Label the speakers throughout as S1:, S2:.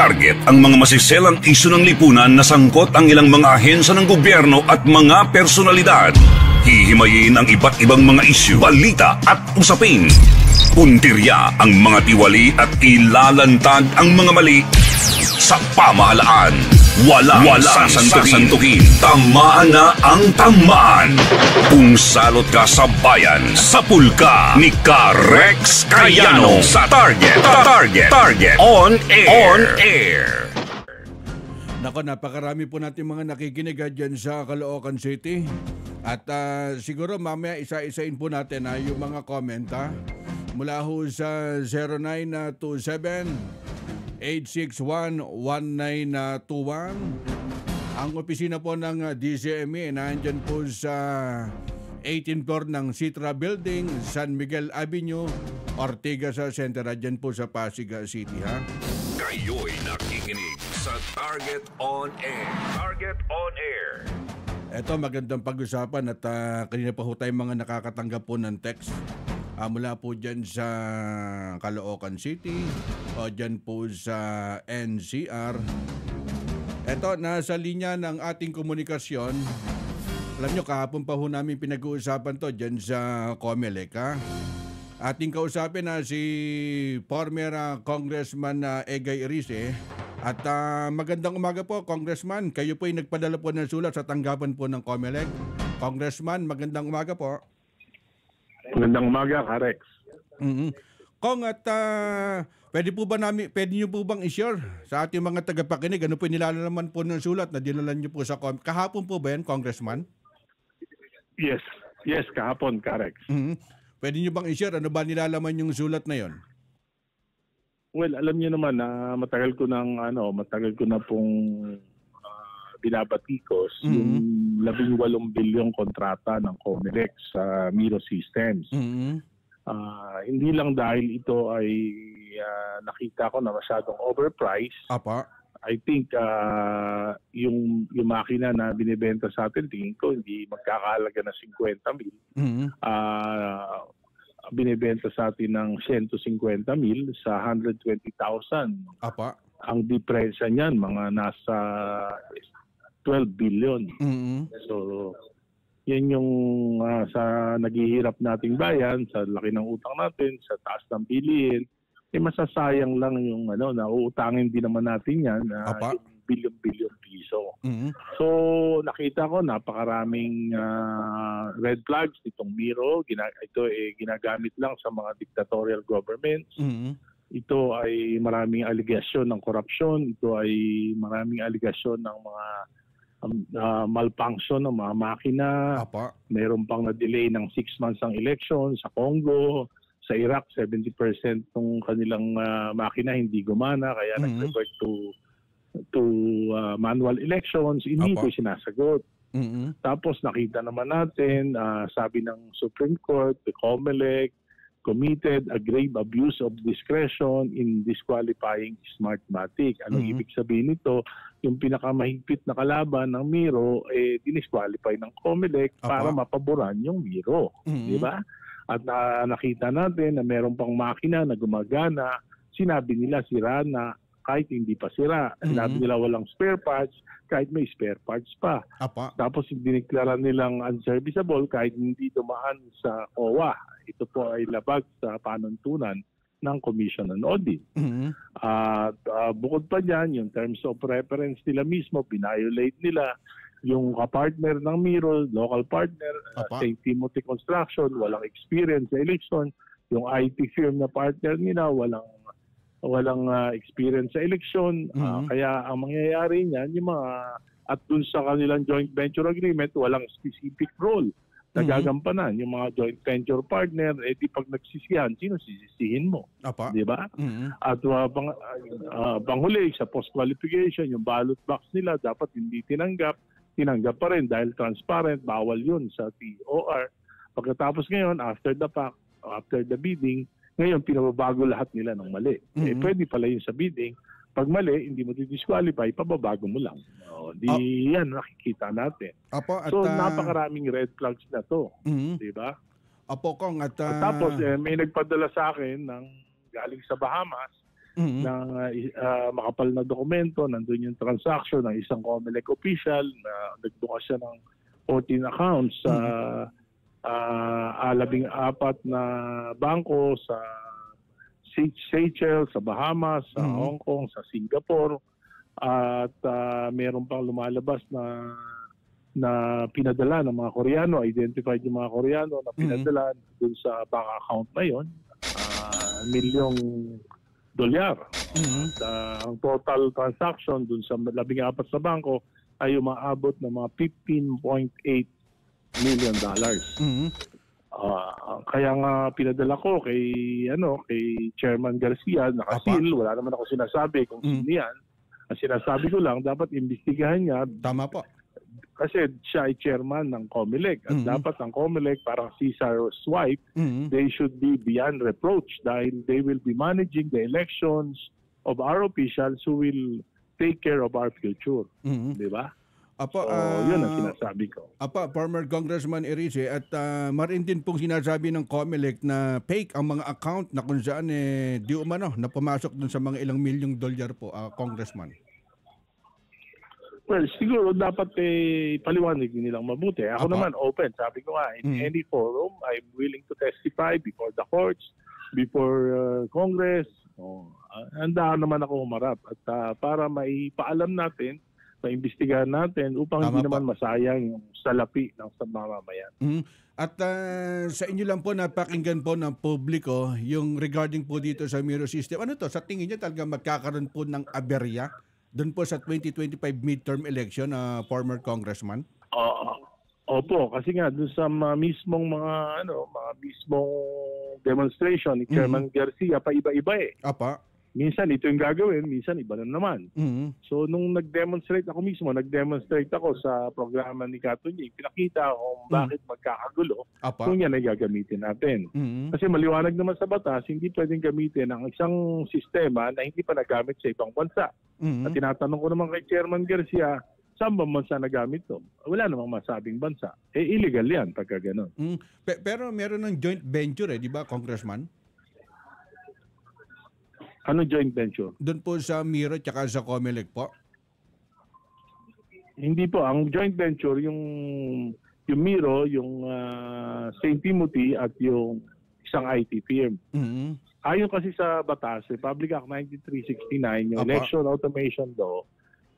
S1: Target ang mga masiselang isyu ng lipunan na sangkot ang ilang mga ahensya ng gobyerno at mga personalidad. Hihimayin ang iba't ibang mga isyu, balita at usapin. Puntirya ang mga tiwali at ilalantad ang mga mali sa pamahalaan. Walang sasantukin. Tamaan na ang tamaan. Kung salot ka sa bayan, sapul ka ni Rex Cayano sa Target On Air.
S2: Nako, napakarami po natin mga nakikinig dyan sa Caloocan City. At siguro mamaya isa-isain po natin yung mga komenta mula ho sa 0927-861-1921. Ang opisina po ng DCME nandyan po sa 18th floor ng Citra Building, San Miguel Avenue, Ortigas Center. Dyan po sa Pasig City, ha?
S1: Kayo'y nakikinig sa Target On Air. Target On Air.
S2: Ito, magandang pag-usapan at kanina pa ho tayong mga nakakatanggap po ng text. Mula po dyan sa Caloocan City o dyan po sa NCR. Ito, nasa linya ng ating komunikasyon. Alam nyo, kahapon pa ho namin pinag-uusapan to dyan sa Comelec, ha? Ating kausapin na si former Congressman Egay Erice. At magandang umaga po, Congressman. Kayo po ay nagpadala po ng sulat sa tanggapan po ng Comelec. Congressman, magandang umaga po.
S3: Magandang umaga, Rex.
S2: Kong, at pwede niyo po bang i-share sa ating mga tagapakinig ano po nilalaman po ng sulat na dinala niyo po sa kahapon po ba yan, Congressman?
S3: Yes, kahapon, Rex.
S2: Pwede niyo bang i-share ano ba nilalaman yung sulat na yon?
S3: Well, alam niyo naman na matagal ko na pong binabatikos yung 18 bilyong kontrata ng Comelec sa Miro Systems. Hindi lang dahil ito ay nakita ko na masyadong overpriced.
S2: Apa.
S3: I think yung makina na binibenta sa atin, tingin ko hindi magkakahalaga na 50,000. Binibenta sa atin ng 150,000 sa 120,000.
S2: Apa.
S3: Ang diferensya niyan mga nasa 12 billion. So, yan yung sa naghihirap nating bayan, sa laki ng utang natin, sa taas ng bilihin, masasayang lang yung nauutangin din naman natin yan, yung bilyon-bilyon piso. So, nakita ko napakaraming red flags nitong Miro. Ito ginagamit lang sa mga dictatorial governments. Ito ay maraming aligasyon ng korupsyon. Ito ay maraming aligasyon ng mga malfunction ng mga makina. Mayroon pang na-delay ng 6 months ang election sa Congo. Sa Iraq, 70% ng kanilang makina hindi gumana kaya nag-revert to manual elections. Hindi ko sinasagot. Tapos nakita naman natin, sabi ng Supreme Court, the Comelec committed a grave abuse of discretion in disqualifying Smartmatic. Anong ibig sabihin nito? Yung pinakamahigpit na kalaban ng Miro, dinisqualify ng Comelec para mapaboran yung Miro. Di ba? At nakita natin na meron pang makina na gumagana. Sinabi nila sira na kahit hindi pa sira. Sinabi nila walang spare parts kahit may spare parts pa. Tapos diniklara nilang unserviceable kahit hindi dumaan sa COA. Ito po ay labag sa panuntunan ng Commission on Audit. At bukod pa dyan, yung terms of reference nila mismo, violate nila yung kapartner ng Miro, local partner, St. Timothy Construction, walang experience sa election. Yung IT firm na partner nila, walang experience sa election. Kaya ang mangyayari niyan, yung at dun sa kanilang joint venture agreement, walang specific role na gagampanan. Yung mga joint venture partner, di pag nagsisihan, sino sisisihin mo? Di ba? At panghuli, sa post-qualification, yung ballot box nila, dapat hindi tinanggap pa rin dahil transparent, bawal yun sa TOR. Pagkatapos ngayon, after the fact, after the bidding, ngayon pinababago lahat nila ng mali. Pwede pala yun sa bidding. Pag mali, hindi mo di-disqualify, pababago mo lang. Yan, nakikita natin. So, napakaraming red flags na to. Di ba?
S2: Kong,
S3: tapos, may nagpadala sa akin ng galing sa Bahamas ng makapal na dokumento. Nandun yung transaction ng isang COMELEC official na nagbukas siya ng 14 accounts sa 14 na bangko sa Seychelles, sa Bahamas, sa Hong Kong, sa Singapore. At meron pang lumalabas na pinadala ng mga Koreano, identified yung mga Koreano na pinadala dun sa bank account na yun, $1 million. At ang total transaction dun sa 14 na bangko ay umaabot ng mga $15.8 million. Kaya nga pinadala ko kay Chairman Garcia, nakasil, wala naman ako sinasabi kung sino yan. Ang sinasabi ko lang, dapat imbestigahan niya.
S2: Tama po.
S3: Kasi siya ay chairman ng COMELEC. At dapat ang COMELEC, parang Caesar swipe, they should be beyond reproach dahil they will be managing the elections of our officials who will take care of our future. Di ba?
S2: Apo,
S3: yun ang sinasabi ko.
S2: Apo, former Congressman Erice, at marin din pong sinasabi ng COMELEC na fake ang mga account na kung saan di umano na pumasok dun sa mga ilang milyong dolyar po, Congressman.
S3: Well, siguro dapat paliwanag nilang mabuti. Ako naman open. Sabi ko nga, in any forum, I'm willing to testify before the courts, before Congress. Handa naman ako humarap. At para maipaalam natin, maimbestigahan natin upang hindi naman masayang yung salapi ng mamamayan.
S2: At sa inyo lang po, napakinggan po ng publiko yung regarding po dito sa Miro system. Ano to? Sa tingin niyo talaga magkakaroon po ng aberya doon po sa 2025 midterm election, former congressman?
S3: Opo, kasi nga doon sa mismong mga mismong demonstration ni Chairman Garcia, pa iba-iba eh.
S2: Apa.
S3: Minsan ito yung gagawin, minsan iba na naman. So nung nag-demonstrate ako sa programa ni Katunying, pinakita ko bakit magkakagulo kung yan ay gagamitin natin. Kasi maliwanag naman sa batas, hindi pwedeng gamitin ang isang sistema na hindi pa nagamit sa ibang bansa. At tinatanong ko naman kay Chairman Garcia, saan ba bansa nagamit to? Wala namang masabing bansa. Illegal yan pagka gano'n.
S2: Pero meron ng joint venture di ba, Congressman?
S3: Ano joint venture?
S2: Doon po sa Miro at sa COMELEC po?
S3: Hindi po. Ang joint venture, yung Miro, yung St. Timothy at yung isang IT firm. Ayon kasi sa batas, Republic Act 9369, yung election automation law,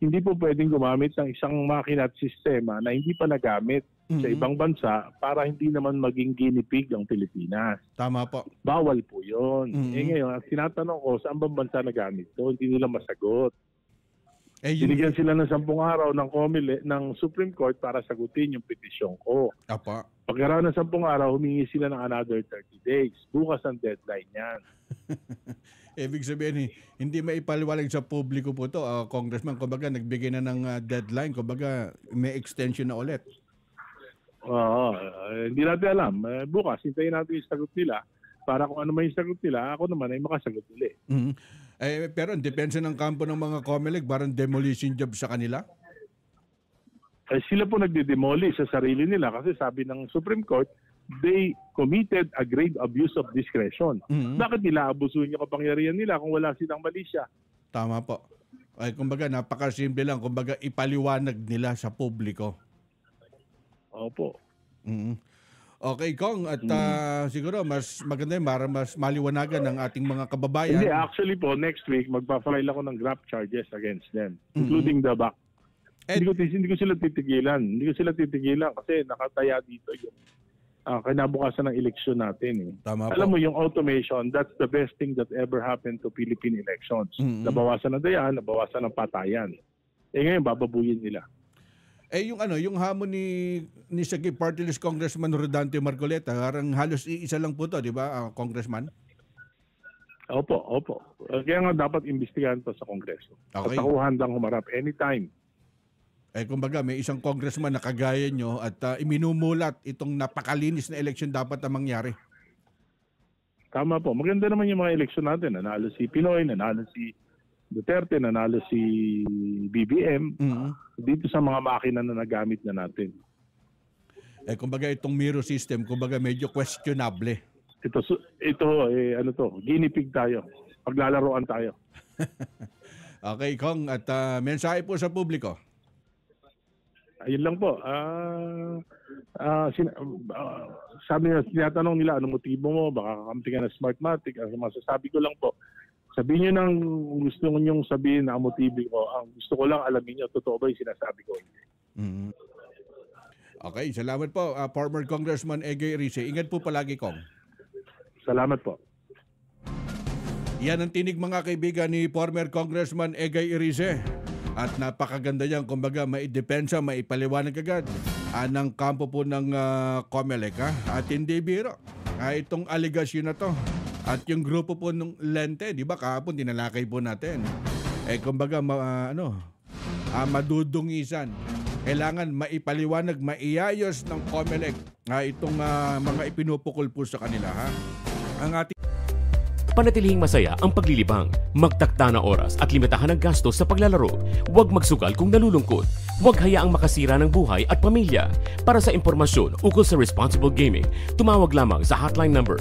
S3: hindi po pwedeng gumamit ng isang makina at sistema na hindi pa nagamit sa ibang bansa para hindi naman maging guinea pig ang Pilipinas. Tama po. Bawal po yun. Ngayon, ang tinatanong ko, saan bang bansa nagamit to? Hindi nila masagot. Binigyan sila ng 10 araw ng Supreme Court para sagutin yung petisyon ko. Pagkaraw ng 10 araw, humingi sila ng another 30 days. Bukas ang deadline yan.
S2: Ibig sabihin, hindi maipaliwalag sa publiko po to, Congressman. Kumbaga, nagbigay na ng deadline. Kumbaga, may extension na ulit.
S3: Hindi natin alam. Bukas, hintayin natin yung sagot nila para kung ano may sagot nila, ako naman ay makasagot nila.
S2: Pero ang depensa ng kampo ng mga COMELEC, parang demolition job sa kanila?
S3: Sila po nagde-demolish sa sarili nila kasi sabi ng Supreme Court, they committed a grave abuse of discretion. Bakit nila abusuin yung kapangyarihan nila kung wala silang mali siya?
S2: Tama po. Kumbaga, napakasimple lang. Kumbaga, ipaliwanag nila sa publiko.
S3: Opo.
S2: Okay, Kong. At siguro, mas maganda para mas maliwanagan ng ating mga kababayan.
S3: Hindi, actually po, next week, magpa-file ako ng graft charges against them, including the back. Hindi ko sila titigilan. Hindi ko sila titigilan kasi nakataya dito yung kinabukasan ng eleksyon natin.
S2: Tama
S3: Alam
S2: po.
S3: mo, yung automation, that's the best thing that ever happened to Philippine elections. Nabawasan ng dayaan, nabawasan ng patayan. Ngayon, bababuyin nila.
S2: Yung hamon ni Sagi Party List Congressman Rodante Marcoleta, parang halos iisa lang po to, di ba, Congressman?
S3: Opo. Kaya nga dapat imbestigahan to sa Kongreso.
S2: Okay.
S3: At ako handang humarap anytime.
S2: Kumbaga, may isang congressman na kagaya nyo at iminumulat itong napakalinis na eleksyon dapat na mangyari.
S3: Tama po. Maganda naman yung mga eleksyon natin. Nanalo si Pinoy, nanalo si Duterte, nanalo si BBM. Dito sa mga makina na nagamit na natin.
S2: Kumbaga, itong Miro system, kumbaga medyo questionable.
S3: Ito guinea pig tayo. paglalaroan tayo.
S2: Okay, Kong, at mensahe po sa publiko.
S3: Ayun lang po. Sabi na, tinatanong nila, anong motibo mo? Baka kakampi ka na Smartmatic. Ang masasabi ko lang po, sabihin nyo nang gusto nyo sabihin na ang motibo ko. Ang gusto ko lang alamin nyo, totoo ba yung sinasabi ko?
S2: Mm-hmm. Okay, salamat po, former Congressman Egay Rice. Ingat po palagi, Kong.
S3: Salamat po.
S2: Yan ang tinig, mga kaibigan, ni former Congressman Egay Rice. At napakaganda yan, kumbaga maidepensa, maipaliwanag agad ng kampo po ng COMELEC. At hindi biro. Itong aligasyon na to. At yung grupo po ng Lente, di ba kahapon dinalakay po natin. Kumbaga madudungisan. Kailangan maipaliwanag, maiayos ng COMELEC itong mga ipinupukol po sa kanila. Ang ating
S4: Panatilihing masaya ang paglilibang, magtakda na oras at limitahan ang gastos sa paglalaro. Huwag magsugal kung nalulungkot. Huwag hayaang makasira ng buhay at pamilya. Para sa impormasyon ukol sa responsible gaming, tumawag lamang sa hotline number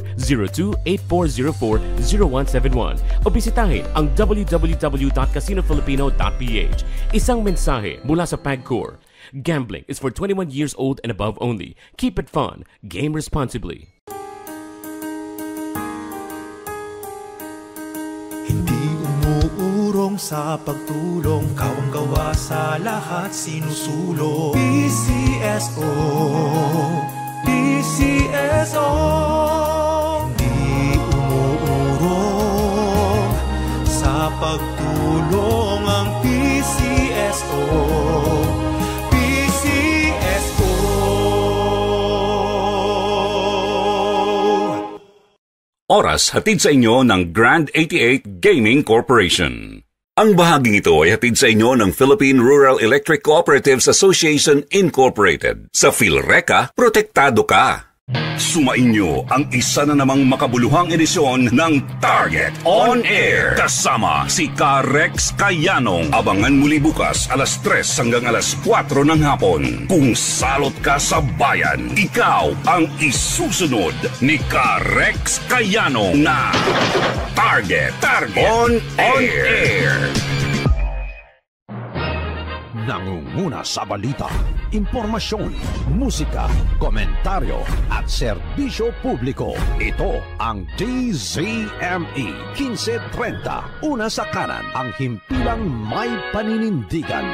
S4: 02-8404-0171 o bisitahin ang www.casinofilipino.ph. Isang mensahe mula sa PAGCOR. Gambling is for 21 years old and above only. Keep it fun. Game responsibly.
S5: Hindi umuurong sa pagtulong, kawang gawa sa lahat sinusulong. PCSO, PCSO. Hindi umuurong sa pagtulong ang PCSO.
S1: Oras hatid sa inyo ng Grand 88 Gaming Corporation. Ang bahaging ito ay hatid sa inyo ng Philippine Rural Electric Cooperatives Association Incorporated. Sa PhilReca, protektado ka. Sumainyo ang isa na namang makabuluhang edisyon ng Target On Air. Kasama si Rex Kayanong. Abangan muli bukas alas 3 hanggang alas 4 ng hapon. Kung salot ka sa bayan, ikaw ang isusunod ni Rex Kayanong na Target On Air.
S6: Nangunguna sa balita, impormasyon, musika, komentaryo at serbisyo publiko. Ito ang DZME 1530. Una sa kanan, ang himpilang may paninindigan.